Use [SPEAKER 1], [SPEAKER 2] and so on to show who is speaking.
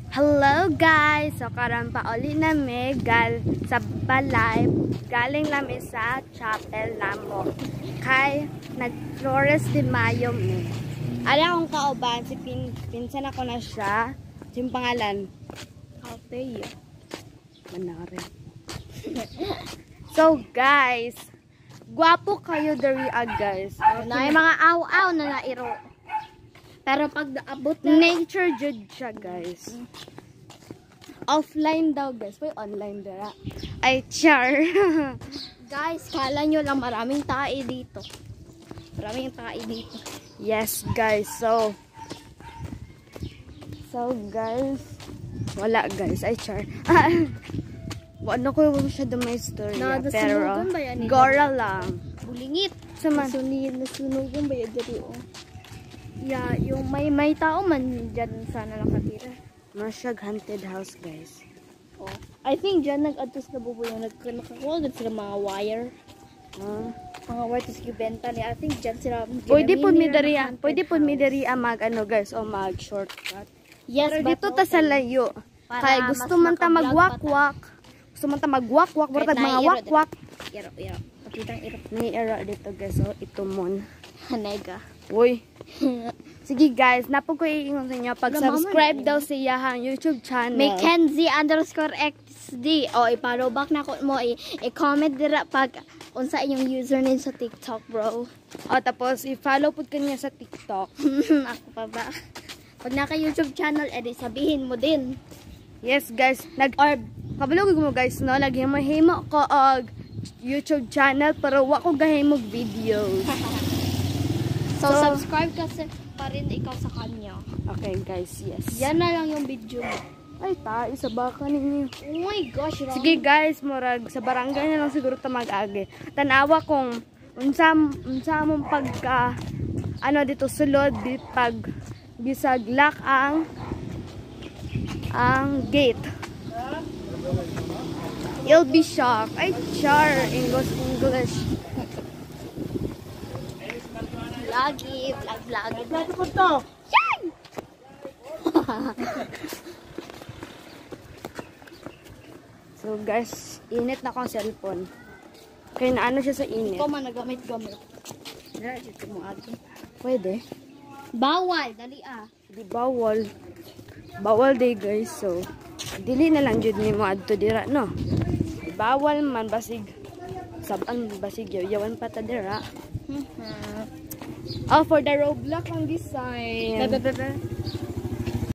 [SPEAKER 1] Hello guys! So karon pa uli nami sa balay. Galing lami sa chapel namo. Kay nag-Flores de Mayo mi. Ala akong kauban si pinsan ako na siya. Yung pangalan Althea. Manare. So guys, gwapo kayo dari guys.
[SPEAKER 2] Na mga aw-aw na nairo. Pero pag naabot na
[SPEAKER 1] nature jud siya guys. Offline daw guys. Wait, online dara. Ay, char.
[SPEAKER 2] guys, kala nyo lang maraming tae dito. Maraming tae dito.
[SPEAKER 1] Yes guys. So guys, wala guys. Ay, char. Ano ko yung siya may story. Pero gora lang.
[SPEAKER 2] Bulingit.
[SPEAKER 1] Saman.
[SPEAKER 2] Nasunugan ba yan dyan o? Yeah, yung may tao man dyan sana nakatira.
[SPEAKER 1] Masyag haunted house guys.
[SPEAKER 2] Oh. I think dyan nag-atos na bubo yung nagkakuha sila mga wire. Mga wire tapos ibenta niya. I think dyan sila.
[SPEAKER 1] Pwede po mi diri mag ano guys o mag shortcut.
[SPEAKER 2] Yes,
[SPEAKER 1] pero dito ta sa layo. Kaya gusto man ta magwakwak. Gusto man ta magwakwak, pero mga wakwak.
[SPEAKER 2] Iro. Kapitang iro.
[SPEAKER 1] May era dito guys. So ito mon.
[SPEAKER 2] Hanega.
[SPEAKER 1] Uy. Sige guys, napo ko iingon sa inyo. Pag-subscribe daw sa iyahang YouTube channel.
[SPEAKER 2] Mackenzie_XD. O, i-follow back na ko mo. I-comment dira pag unsa inyong username sa TikTok, bro.
[SPEAKER 1] O, tapos i-follow po kanya sa TikTok.
[SPEAKER 2] Ako pa ba? Pag naka-YouTube channel, edi sabihin mo din.
[SPEAKER 1] Yes guys. Kabalog mo guys, no? Naghimo ko og YouTube channel, pero wa ko gahimog videos.
[SPEAKER 2] So, subscribe kasi pa rin ikaw sa kanya.
[SPEAKER 1] Okay guys, yes.
[SPEAKER 2] Yan na lang yung video mo.
[SPEAKER 1] Ay, isa baka ninyo.
[SPEAKER 2] Oh my gosh, Ron.
[SPEAKER 1] Sige guys, murag sa barangay na lang siguro ta mag-agi. Tanawa kung unsa mong pagka dito sulod di pag bisag lock ang gate. You'll be shocked. Ay, char. English.
[SPEAKER 2] Vlog ko to. Yan!
[SPEAKER 1] So guys, init na akong cellphone. Kaya naano siya sa init.
[SPEAKER 2] Ikaw man nagamit-gamit. Dito mo ato.
[SPEAKER 1] Pwede.
[SPEAKER 2] Bawal, dali
[SPEAKER 1] Di bawal. Bawal day guys. So, dili na lang jud ni mo adto dira, no? Bawal man basig. Saban basig yawan pa ta dira. Oh, for the Roblox ang design.